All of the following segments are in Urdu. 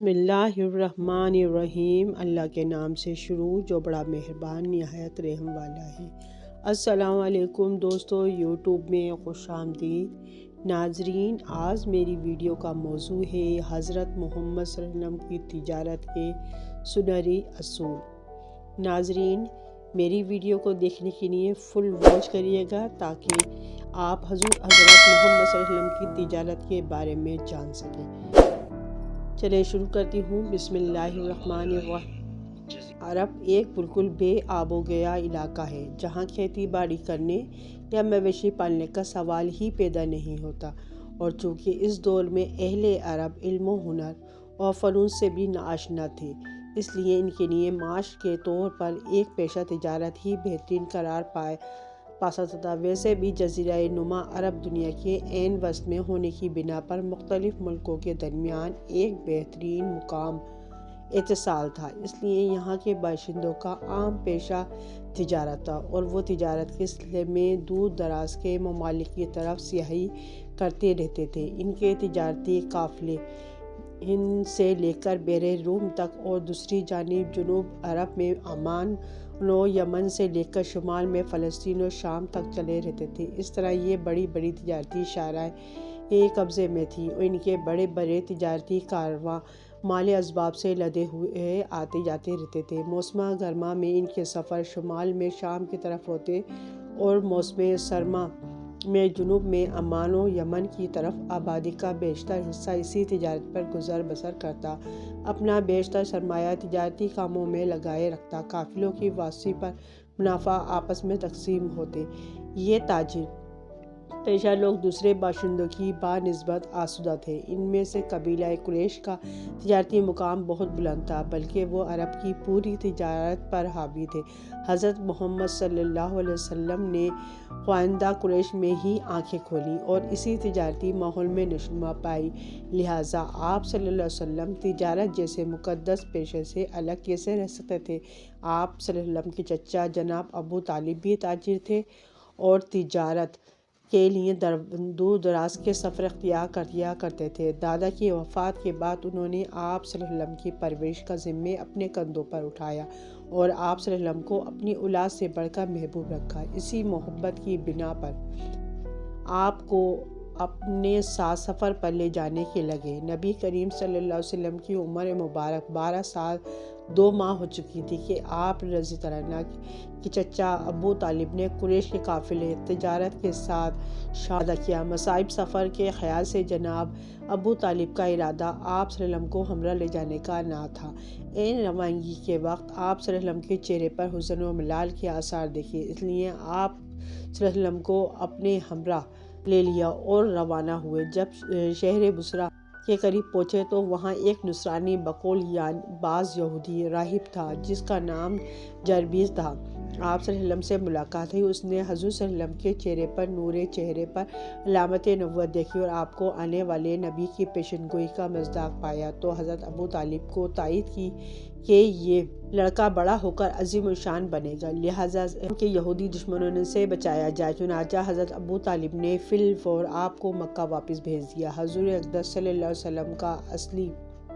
بسم اللہ الرحمن الرحیم۔ اللہ کے نام سے شروع جو بڑا مہربان نہایت رحم والا ہے۔ السلام علیکم دوستو، یوٹیوب میں خوش آمدید۔ ناظرین، آج میری ویڈیو کا موضوع ہے حضرت محمد صلی اللہ علیہ وسلم کی تجارت کے سنہری اصول۔ ناظرین، میری ویڈیو کو دیکھنے کے لیے فل واچ کریے گا تاکہ آپ حضرت محمد صلی اللہ علیہ وسلم کی تجارت کے بارے میں جان سکیں۔ چلیں شروع کرتی ہوں۔ بسم اللہ الرحمن الرحیم۔ عرب ایک بالکل بے آب و گیا علاقہ ہے جہاں کھیتی باڑی کرنے یا مویشی پالنے کا سوال ہی پیدا نہیں ہوتا، اور چونکہ اس دور میں اہل عرب علم و ہنر اور فنون سے بھی ناآشنا تھے، اس لیے ان کے لیے معاش کے طور پر ایک پیشہ تجارت ہی بہترین قرار پا سکتا تھا۔ ویسے بھی جزیرہ نما عرب دنیا کے عین وسط میں ہونے کی بنا پر مختلف ملکوں کے درمیان ایک بہترین مقام اتصال تھا، اس لیے یہاں کے باشندوں کا عام پیشہ تجارت تھا، اور وہ تجارت کے سلسلے میں دور دراز کے ممالک کی طرف سیاحی کرتے رہتے تھے۔ ان کے تجارتی قافلے ہند سے لے کر بحر روم تک، اور دوسری جانب جنوب عرب میں عمان و یمن سے لے کر شمال میں فلسطین و شام تک چلے رہتے تھے۔ اس طرح یہ بڑی بڑی تجارتی شاہراہیں قبضے میں تھیں، اور ان کے بڑے بڑے تجارتی کارواں مال اسباب سے لدے ہوئے آتے جاتے رہتے تھے۔ موسم گرما میں ان کے سفر شمال میں شام کی طرف ہوتے، اور موسم سرما میں جنوب میں عمان و یمن کی طرف آبادی کا بیشتر حصہ اسی تجارت پر گزر بسر کرتا، اپنا بیشتر سرمایہ تجارتی کاموں میں لگائے رکھتا۔ قافلوں کی واپسی پر منافع آپس میں تقسیم ہوتے۔ یہ تاجر پیشہ لوگ دوسرے باشندوں کی بنسبت آسودہ تھے۔ ان میں سے قبیلہ قریش کا تجارتی مقام بہت بلند تھا، بلکہ وہ عرب کی پوری تجارت پر حاوی تھے۔ حضرت محمد صلی اللہ علیہ وسلم نے خواندہ قریش میں ہی آنکھیں کھولیں اور اسی تجارتی ماحول میں نشوونما پائی، لہٰذا آپ صلی اللہ علیہ وسلم تجارت جیسے مقدس پیشے سے الگ کیسے رہ سکتے تھے؟ آپ صلی اللہ علیہ وسلم کے چچا جناب ابو طالب بھی تاجر تھے، اور تجارت کے لیے دور دراز کے سفر اختیار کیا کرتے تھے۔ دادا کی وفات کے بعد انہوں نے آپ صلی اللہ علیہ وسلم کی پرورش کا ذمہ اپنے کندھوں پر اٹھایا، اور آپ صلی اللہ علیہ وسلم کو اپنی اولاد سے بڑھ کر محبوب رکھا۔ اسی محبت کی بنا پر آپ کو اپنے ساتھ سفر پر لے جانے کے لگے۔ نبی کریم صلی اللہ علیہ وسلم کی عمر مبارک 12 سال 2 ماہ ہو چکی تھی کہ آپ رضی اللہ عنہ کے چچا ابو طالب نے قریش کے قافلے تجارت کے ساتھ شام روانا کیا۔ مصائب سفر کے خیال سے جناب ابو طالب کا ارادہ آپ صلی اللہ علیہ وسلم کو ہمراہ لے جانے کا نہ تھا۔ عین روانگی کے وقت آپ صلی اللہ علیہ وسلم کے چہرے پر حزن و ملال کے آثار دیکھے، اس لیے آپ صلی اللہ علیہ وسلم کو اپنے ہمراہ لے لیا اور روانہ ہوئے۔ جب شہر بصرہ کے قریب پہنچے تو وہاں ایک نصرانی بقول یعنی بعض یہودی راہب تھا جس کا نام جربیز تھا۔ آپ صلی اللہ علیہ وسلم سے ملاقات ہوئی، اس نے حضور صلی اللہ علیہ وسلم کے چہرے پر نور چہرے پر علامت نبوت دیکھی اور آپ کو آنے والے نبی کی پیشن گوئی کا مصداق پایا، تو حضرت ابو طالب کو تائید کی کہ یہ لڑکا بڑا ہو کر عظیم الشان بنے گا، لہٰذا کے یہودی دشمنوں سے بچایا جائے۔ چنانچہ حضرت ابو طالب نے فی الفور آپ کو مکہ واپس بھیج دیا۔ حضور اقدس صلی اللہ علیہ وسلم کا اصلی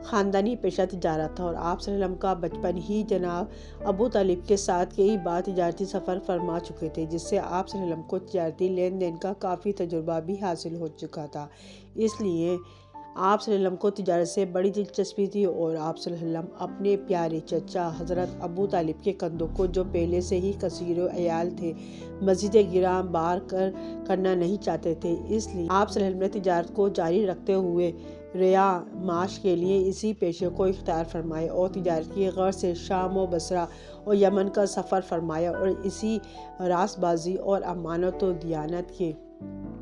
خاندانی پیشہ تجارت تھا، اور آپ صلی اللہ علیہ وسلم کا بچپن ہی جناب ابو طالب کے ساتھ کئی بار تجارتی سفر فرما چکے تھے، جس سے آپ صلی اللہ علیہ وسلم کو تجارتی لین دین کا کافی تجربہ بھی حاصل ہو چکا تھا۔ اس لیے آپ صلی اللہ علیہ وسلم کو تجارت سے بڑی دلچسپی تھی، اور آپ صلی اللہ علیہ وسلم اپنے پیارے چچا حضرت ابو طالب کے کندھوں کو، جو پہلے سے ہی کثیر العیال تھے، مزید گراں بار کرنا نہیں چاہتے تھے۔ اس لیے آپ صلی اللہ علیہ وسلم نے تجارت کو جاری رکھتے ہوئے ریا معاش کے لیے اسی پیشے کو اختیار فرمایا، اور تجارت کی غرض سے شام و بصرہ اور یمن کا سفر فرمایا، اور اسی راست بازی اور امانت و دیانت کے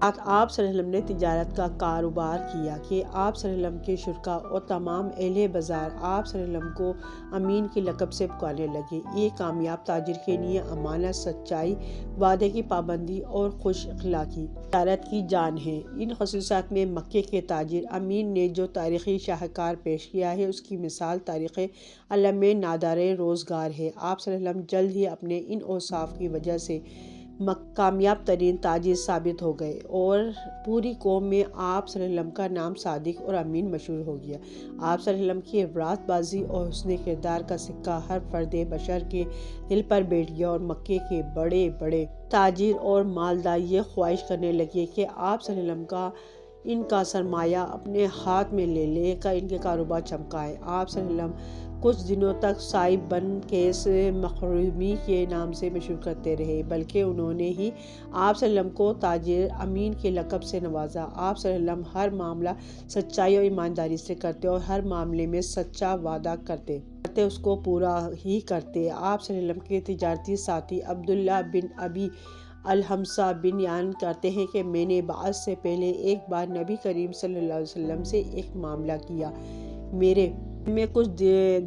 ساتھ آپ صلی اللہ علیہ وسلم نے تجارت کا کاروبار کیا کہ آپ صلی اللہ علیہ وسلم کے شرکاء اور تمام اہل بازار آپ صلی اللہ علیہ وسلم کو امین کے لقب سے پکارنے لگے۔ ایک کامیاب تاجر کے لیے امانت، سچائی، وعدے کی پابندی اور خوش اخلاقی تجارت کی جان ہے۔ ان خصوصیات میں مکے کے تاجر امین نے جو تاریخی شاہکار پیش کیا ہے، اس کی مثال تاریخ عالم میں نادرِ روزگار ہے۔ آپ صلی اللہ علیہ وسلم جلد ہی اپنے ان اوصاف کی وجہ سے کامیاب ترین تاجر ثابت ہو گئے اور پوری قوم میں آپ صلی اللہ علیہ وسلم کا نام صادق اور امین مشہور ہو گیا۔ آپ صلی اللہ علیہ وسلم کی راست بازی اور حسن کردار کا سکہ ہر فرد بشر کے دل پر بیٹھ گیا اور مکے کے بڑے بڑے تاجر اور مالدار یہ خواہش کرنے لگے کہ آپ صلی اللہ علیہ وسلم ان کا سرمایہ اپنے ہاتھ میں لے کر ان کے کاروبار چمکائیں۔ آپ صلی اللہ علیہ وسلم کچھ دنوں تک صائب بن قیس مخزومی کے نام سے مشہور کرتے رہے، بلکہ انہوں نے ہی آپ صلی اللہ علیہ وسلم کو تاجر امین کے لقب سے نوازا۔ آپ صلی اللہ علیہ وسلم ہر معاملہ سچائی اور ایمانداری سے کرتے اور ہر معاملے میں سچا وعدہ کرتے اس کو پورا ہی کرتے۔ آپ صلی اللہ علیہ وسلم کے تجارتی ساتھی عبداللہ بن ابی الحمصہ بیان کرتے ہیں کہ میں نے بعث سے پہلے ایک بار نبی کریم صلی اللہ علیہ وسلم سے ایک معاملہ کیا، میرے میں کچھ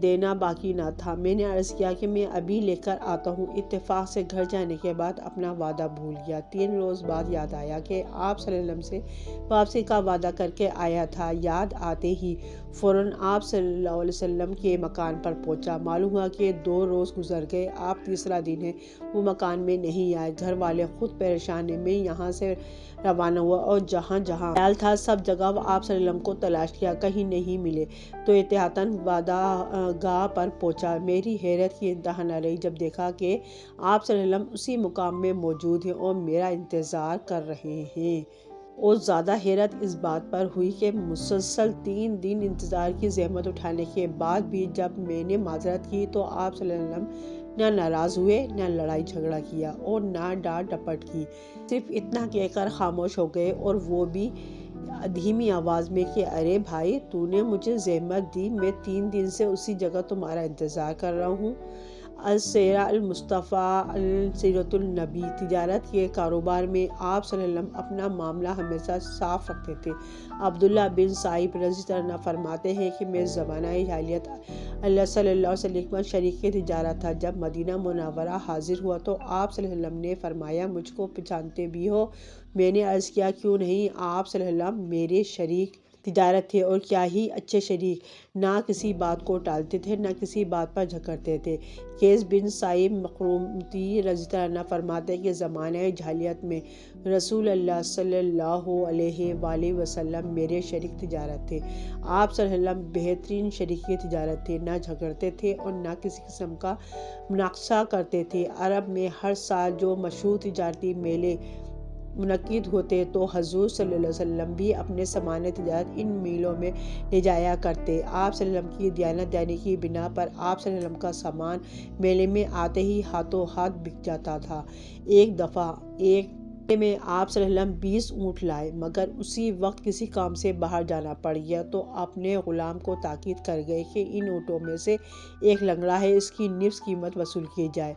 دینا باقی نہ تھا۔ میں نے عرض کیا کہ میں ابھی لے کر آتا ہوں۔ اتفاق سے گھر جانے کے بعد اپنا وعدہ بھول گیا۔ 3 روز بعد یاد آیا کہ آپ صلی اللہ علیہ وسلم سے واپسی کا وعدہ کر کے آیا تھا۔ یاد آتے ہی فوراً آپ صلی اللہ علیہ وسلم کے مکان پر پہنچا۔ معلوم ہوا کہ 2 روز گزر گئے، آپ تیسرا دن ہے وہ مکان میں نہیں آئے۔ گھر والے خود پریشان ہیں۔ میں یہاں سے روانہ ہوا اور جہاں جہاں خیال تھا سب جگہ آپ صلی اللہ علیہ وسلم کو تلاش کیا، کہیں نہیں ملے تو احتیاطاً وعدہ گاہ پر پہنچا۔ میری حیرت کی انتہا نہ رہی جب دیکھا کہ آپ صلی اللہ علیہ وسلم اسی مقام میں موجود ہیں اور میرا انتظار کر رہے ہیں۔ اور زیادہ حیرت اس بات پر ہوئی کہ مسلسل 3 دن انتظار کی زحمت اٹھانے کے بعد بھی جب میں نے معذرت کی تو آپ صلی اللہ علیہ وسلم نہ ناراض ہوئے، نہ لڑائی جھگڑا کیا اور نہ ڈانٹ ڈپٹ کی، صرف اتنا کہہ کر خاموش ہو گئے، اور وہ بھی دھیمی آواز میں کہ ارے بھائی، تو نے مجھے زحمت دی، میں 3 دن سے اسی جگہ تمہارا انتظار کر رہا ہوں۔ السیرہ المصطفیٰ سیرۃ النبی۔ تجارت کے کاروبار میں آپ صلی اللہ علیہ وسلم اپنا معاملہ ہمیشہ صاف رکھتے تھے۔ عبداللہ بن صائب رضی اللہ عنہ فرماتے ہیں کہ میں زمانہ جاہلیت اللہ صلی اللہ علیہ وسلم شریک تجارت تھا۔ جب مدینہ منورہ حاضر ہوا تو آپ صلی اللہ علیہ وسلم نے فرمایا مجھ کو پہچانتے بھی ہو؟ میں نے عرض کیا کیوں نہیں، آپ صلی اللہ علیہ وسلم میرے شریک تجارت تھے اور کیا ہی اچھے شریک، نہ کسی بات کو ٹالتے تھے نہ کسی بات پر جھگڑتے تھے۔ قیس بن صائب مخزومی رضی اللہ عنہ فرماتے ہیں کہ زمانہ جاہلیت میں رسول اللہ صلی اللہ علیہ وآلہ وسلم میرے شریک تجارت تھے۔ آپ صلی اللہ علیہ وسلم بہترین شریک تجارت تھے، نہ جھگڑتے تھے اور نہ کسی قسم کا مناقشہ کرتے تھے۔ عرب میں ہر سال جو مشہور تجارتی میلے منعقد ہوتے تو حضور صلی اللہ علیہ وسلم بھی اپنے سامان تجارت ان میلوں میں لے جایا کرتے۔ آپ صلی اللہ علیہ وسلم کی دیانت داری کی بنا پر آپ صلی اللہ علیہ وسلم کا سامان میلے میں آتے ہی ہاتھوں ہاتھ بک جاتا تھا۔ ایک دفعہ ایک میلے میں آپ صلی اللہ علیہ وسلم 20 اونٹ لائے، مگر اسی وقت کسی کام سے باہر جانا پڑ گیا تو اپنے غلام کو تاکید کر گئے کہ ان اونٹوں میں سے ایک لنگڑا ہے، اس کی نصف قیمت وصول کی جائے۔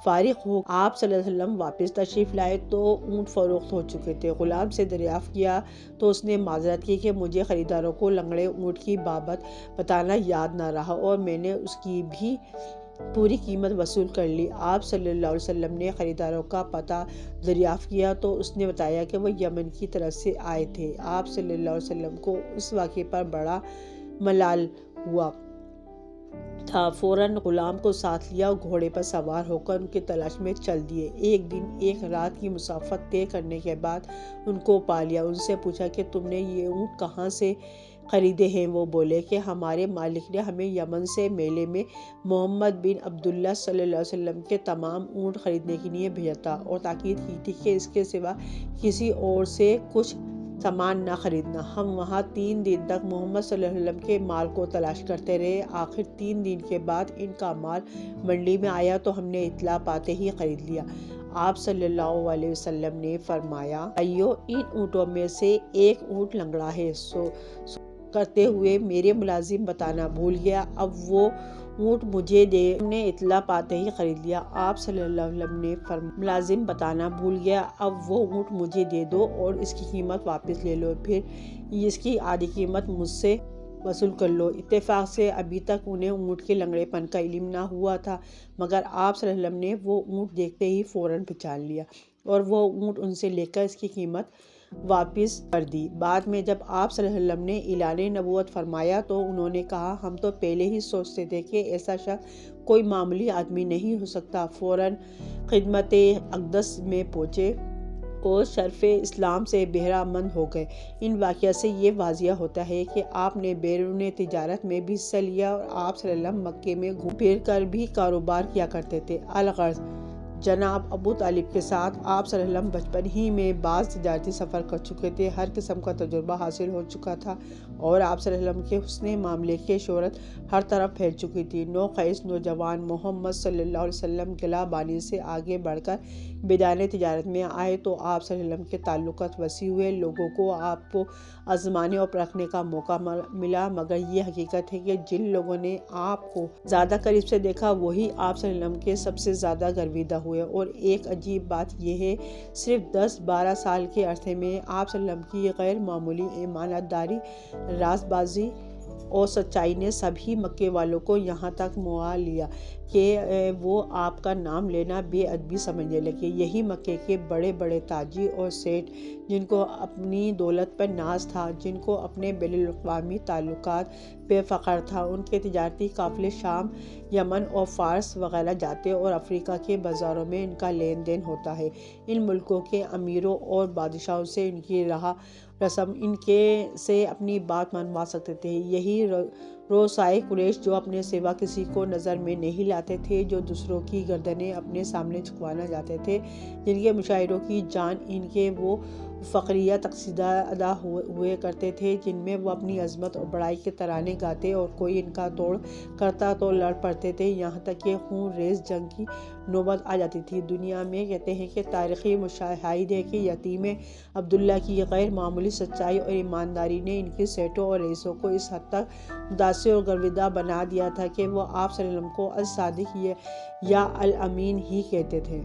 فارغ ہو آپ صلی اللہ علیہ وسلم واپس تشریف لائے تو اونٹ فروخت ہو چکے تھے۔ غلام سے دریافت کیا تو اس نے معذرت کی کہ مجھے خریداروں کو لنگڑے اونٹ کی بابت بتانا یاد نہ رہا اور میں نے اس کی بھی پوری قیمت وصول کر لی۔ آپ صلی اللہ علیہ وسلم نے خریداروں کا پتہ دریافت کیا تو اس نے بتایا کہ وہ یمن کی طرف سے آئے تھے۔ آپ صلی اللہ علیہ وسلم کو اس واقعے پر بڑا ملال ہوا تھا، فوراً غلام کو ساتھ لیا اور گھوڑے پر سوار ہو کر ان کی تلاش میں چل دیے۔ 1 دن 1 رات کی مسافت طے کرنے کے بعد ان کو پا لیا۔ ان سے پوچھا کہ تم نے یہ اونٹ کہاں سے خریدے ہیں؟ وہ بولے کہ ہمارے مالک نے ہمیں یمن سے میلے میں محمد بن عبداللہ صلی اللہ علیہ وسلم کے تمام اونٹ خریدنے کے لیے بھیجا تھا اور تاکید کی تھی کہ اس کے سوا کسی اور سے کچھ سامان نہ خریدنا۔ ہم وہاں 3 دن تک محمد صلی اللہ علیہ وسلم کے مال کو تلاش کرتے رہے۔ آخر 3 دن کے بعد ان کا مال منڈی میں آیا تو ہم نے اطلاع پاتے ہی خرید لیا۔ آپ صلی اللہ علیہ وسلم نے فرمایا بھائیو، ان اونٹوں میں سے ایک اونٹ لنگڑا ہے، سو کرتے ہوئے میرے ملازم بتانا بھول گیا، اب وہ اونٹ مجھے دے، ہم نے اطلاع پاتے ہی خرید لیا۔ آپ صلی اللہ علیہ وسلم نے فرمایا ملازم بتانا بھول گیا، اب وہ اونٹ مجھے دے دو اور اس کی قیمت واپس لے لو، پھر اس کی آدھی قیمت مجھ سے وصول کر لو۔ اتفاق سے ابھی تک انہیں اونٹ کے لنگڑے پن کا علم نہ ہوا تھا، مگر آپ صلی اللہ علیہ وسلم نے وہ اونٹ دیکھتے ہی فوراً پہچان لیا اور وہ اونٹ ان سے لے کر اس کی قیمت واپس کر دی۔ بعد میں جب آپ صلی اللہ علیہ وسلم نے اعلان نبوت فرمایا تو انہوں نے کہا، ہم تو پہلے ہی سوچتے تھے کہ ایسا شخص کوئی معمولی آدمی نہیں ہو سکتا۔ فوراً خدمت اقدس میں پہنچے اور شرف اسلام سے بہرہ مند ہو گئے۔ ان واقعات سے یہ واضح ہوتا ہے کہ آپ نے بیرون تجارت میں بھی حصہ لیا اور آپ صلی اللہ علیہ وسلم مکے میں گھوم پھر کر بھی کاروبار کیا کرتے تھے۔ الغرض جناب ابو طالب کے ساتھ آپ صلی اللہ علیہ وسلم بچپن ہی میں بعض تجارتی سفر کر چکے تھے، ہر قسم کا تجربہ حاصل ہو چکا تھا اور آپ صلی اللہ علیہ وسلم کے حسن معاملے کی شہرت ہر طرف پھیل چکی تھی۔ نوخیز نوجوان محمد صلی اللہ علیہ وسلم گلہ بانی سے آگے بڑھ کر میدان تجارت میں آئے تو آپ صلی اللہ علیہ وسلم کے تعلقات وسیع ہوئے، لوگوں کو آپ کو آزمانے اور پرکھنے کا موقع ملا، مگر یہ حقیقت ہے کہ جن لوگوں نے آپ کو زیادہ قریب سے دیکھا وہی آپ صلی اللہ علیہ وسلم کے سب سے زیادہ گرویدہ ہوئے۔ اور ایک عجیب بات یہ ہے، صرف 10-12 سال کے عرصے میں آپ صلی اللہ علیہ وسلم کی غیر معمولی امانت داری، راست بازی اور سچائی نے سبھی مکے والوں کو یہاں تک موہ لیا کہ وہ آپ کا نام لینا بے ادبی سمجھنے لگے۔ یہی مکے کے بڑے بڑے تاجر اور سیٹھ، جن کو اپنی دولت پر ناز تھا، جن کو اپنے بین الاقوامی تعلقات پہ فخر تھا، ان کے تجارتی قافلے شام، یمن اور فارس وغیرہ جاتے اور افریقہ کے بازاروں میں ان کا لین دین ہوتا ہے۔ ان ملکوں کے امیروں اور بادشاہوں سے ان کی راہ رسم ان کے سے اپنی بات منوا سکتے تھے۔ یہی رؤسائے قریش جو اپنے سوا کسی کو نظر میں نہیں لاتے تھے، جو دوسروں کی گردنیں اپنے سامنے جھکوانا چاہتے تھے، جن کے مشاعروں کی جان ان کے وہ فقریہ تقصیدہ ادا ہوئے کرتے تھے جن میں وہ اپنی عظمت اور بڑائی کے ترانے گاتے اور کوئی ان کا توڑ کرتا تو لڑ پڑتے تھے، یہاں تک کہ خون ریز جنگ کی نوبت آ جاتی تھی۔ دنیا میں کہتے ہیں کہ تاریخی مشاہد ہے کہ یتیم عبداللہ کی غیر معمولی سچائی اور ایمانداری نے ان کے سیٹوں اور رئیسوں کو اس حد تک متاثر اور گرویدہ بنا دیا تھا کہ وہ آپ صلی اللہ علیہ وسلم کو الصادق یا الامین ہی کہتے تھے۔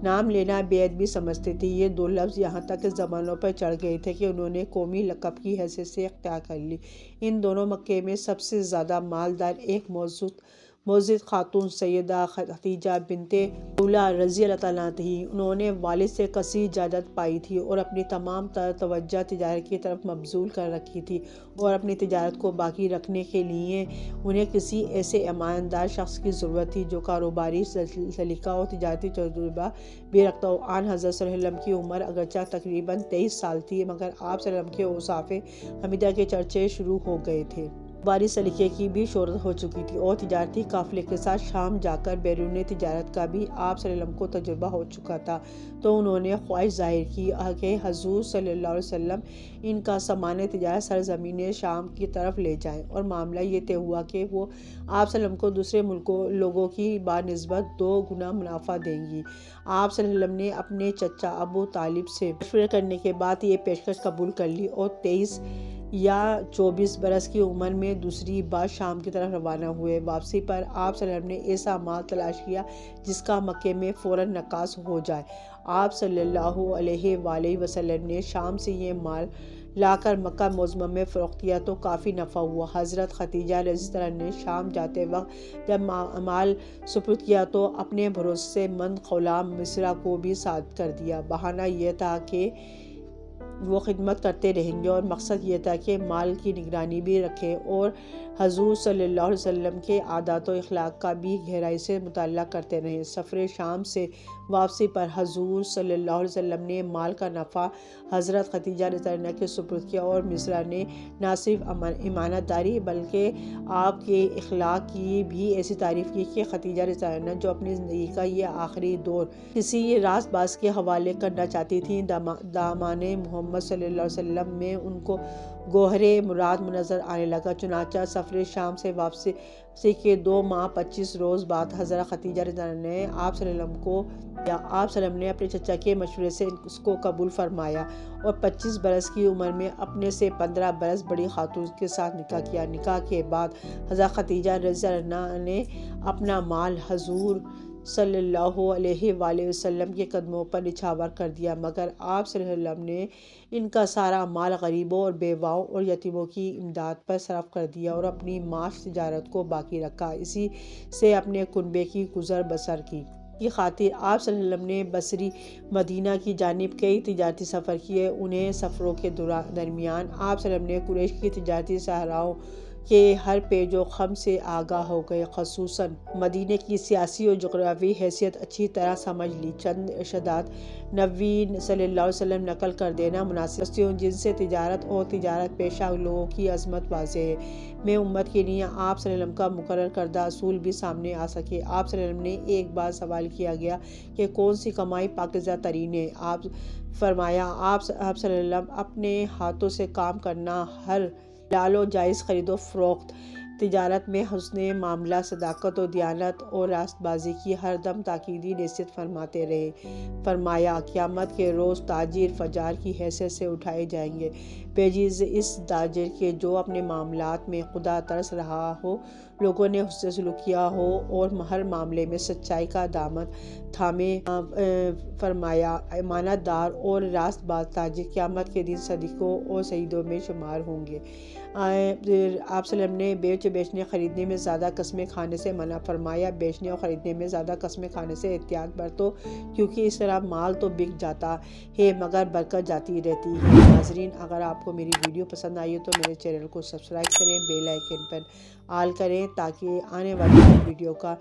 نام لینا بے ادبی سمجھتے تھے۔ یہ دو لفظ یہاں تک زبانوں پر چڑھ گئے تھے کہ انہوں نے قومی لقب کی حیثیت سے اختیار کر لی۔ ان دنوں مکے میں سب سے زیادہ مالدار ایک معزز خاتون سیدہ خدیجہ بنت خولہ رضی اللہ تعالیٰ عنہا تھیں۔ انہوں نے والد سے کثیر جائیداد پائی تھی اور اپنی تمام تر توجہ تجارت کی طرف مبذول کر رکھی تھی، اور اپنی تجارت کو باقی رکھنے کے لیے انہیں کسی ایسے ایماندار شخص کی ضرورت تھی جو کاروباری سلیقہ اور تجارتی تجربہ بھی رکھتا ہو۔ آن حضرت صلی اللہ علیہ وسلم کی عمر اگرچہ تقریباً 23 سال تھی، مگر آپ صلی اللہ علیہ وسلم کے اوصاف حمیدہ کے چرچے شروع ہو گئے تھے۔ کاروباری سلیقے کی بھی شہرت ہو چکی تھی اور تجارتی قافلے کے ساتھ شام جا کر بیرون تجارت کا بھی آپ صلی اللہ علیہ وسلم کو تجربہ ہو چکا تھا، تو انہوں نے خواہش ظاہر کی کہ حضور صلی اللہ علیہ وسلم ان کا سامان تجارت سرزمین شام کی طرف لے جائیں، اور معاملہ یہ طے ہوا کہ وہ آپ صلی اللہ علیہ وسلم کو دوسرے لوگوں کی بنسبت 2 گنا منافع دیں گی۔ آپ صلی اللہ علیہ وسلم نے اپنے چچا ابو طالب سے مشورہ کرنے کے بعد یہ پیشکش قبول کر لی اور 23 یا 24 برس کی عمر میں دوسری بار شام کی طرف روانہ ہوئے۔ واپسی پر آپ صلی اللہ علیہ وسلم نے ایسا مال تلاش کیا جس کا مکے میں فوراً نکاس ہو جائے۔ آپ صلی اللہ علیہ وآلہ وسلم نے شام سے یہ مال لا کر مکہ معظمہ میں فروخت کیا تو کافی نفع ہوا۔ حضرت خدیجہ رضی اللہ عنہا نے شام جاتے وقت جب مال سپرد کیا تو اپنے بھروسے مند غلام مسرہ کو بھی ساتھ کر دیا۔ بہانہ یہ تھا کہ وہ خدمت کرتے رہیں گے، اور مقصد یہ تھا کہ مال کی نگرانی بھی رکھیں اور حضور صلی اللہ علیہ وسلم کے عادات و اخلاق کا بھی گہرائی سے مطالعہ کرتے رہیں۔ سفر شام سے واپسی پر حضور صلی اللہ علیہ وسلم نے مال کا نفع حضرت خدیجہ رضی اللہ عنہا کے سپرد کیا، اور مسرہ نے نہ صرف امانت داری بلکہ آپ کے اخلاق کی بھی ایسی تعریف کی کہ خدیجہ رضی اللہ عنہا جو اپنی زندگی کا یہ آخری دور کسی راست باز کے حوالے کرنا چاہتی تھیں، دامان محمد صلی اللہ علیہ وسلم میں ان کو گوہر مراد نظر آنے لگا۔ چنانچہ سفر شام سے واپسی کے 2 ماہ 25 روز بعد حضرت خدیجہ رضی اللہ عنہا نے آپ صلی اللہ علیہ وسلم کو آپ صلی اللہ علیہ وسلم نے اپنے چچا کے مشورے سے اس کو قبول فرمایا اور 25 برس کی عمر میں اپنے سے 15 برس بڑی خاتون کے ساتھ نکاح کیا۔ نکاح کے بعد حضرت خدیجہ رضی اللہ عنہا نے اپنا مال حضور صلی اللہ علیہ وآلہ وسلم کے قدموں پر نچھاور کر دیا، مگر آپ صلی اللہ علیہ وسلم نے ان کا سارا مال غریبوں اور بیواؤں اور یتیموں کی امداد پر صرف کر دیا اور اپنی معاش تجارت کو باقی رکھا۔ اسی سے اپنے کنبے کی گزر بسر کی۔ کی خاطر آپ صلی اللہ علیہ وسلم نے بصری مدینہ کی جانب کئی تجارتی سفر کیے۔ انہیں سفروں کے درمیان آپ صلی اللہ علیہ وسلم نے قریش کی تجارتی صحراؤں کے ہر پیچ و خم سے آگاہ ہو گئے، خصوصاً مدینہ کی سیاسی اور جغرافیائی حیثیت اچھی طرح سمجھ لی۔ چند ارشادات نبی صلی اللہ علیہ وسلم نقل کر دینا مناسب ہستیوں جن سے تجارت اور تجارت پیشہ لوگوں کی عظمت واضح ہے، میں امت کے لیے آپ صلی اللہ علیہ وسلم کا مقرر کردہ اصول بھی سامنے آ سکے۔ آپ صلی اللہ علیہ وسلم نے ایک بار سوال کیا گیا کہ کون سی کمائی پاکیزہ ترین ہے؟ آپ فرمایا، آپ صلی اللہ علیہ وسلم اپنے ہاتھوں سے کام کرنا، ہر حلال و جائز خرید و فروخت، تجارت میں حسن معاملہ، صداقت و دیانت اور راست بازی کی ہر دم تاکیدی نصیحت فرماتے رہے۔ فرمایا، قیامت کے روز تاجر فجار کی حیثیت سے اٹھائے جائیں گے، بجز اس تاجر کے جو اپنے معاملات میں خدا ترس رہا ہو، لوگوں نے حسن سلوک کیا ہو اور ہر معاملے میں سچائی کا دامن تھامے۔ فرمایا، امانت دار اور راست باز تاجر قیامت کے دن صدیقوں اور شہیدوں میں شمار ہوں گے۔ آپ صلی اللہ علیہ وسلم نے بیچنے خریدنے میں زیادہ قسمیں کھانے سے منع فرمایا۔ بیچنے اور خریدنے میں زیادہ قسمیں کھانے سے احتیاط برتو، کیونکہ اس طرح مال تو بک جاتا ہے مگر برکت جاتی رہتی ہے۔ ناظرین، اگر آپ کو میری ویڈیو پسند آئی ہو تو میرے چینل کو سبسکرائب کریں، بیل آئیکن پر آل کریں تاکہ آنے والی ہر ویڈیو کا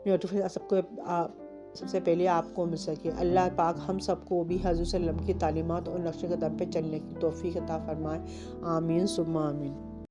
نوٹیفیکیشن سب سے پہلے آپ کو مل سکے۔ اللہ پاک ہم سب کو بھی حضور صلی اللہ علیہ وسلم کی تعلیمات اور نقش قدم پہ چلنے کی توفیق عطا فرمائے۔ آمین ثم آمین۔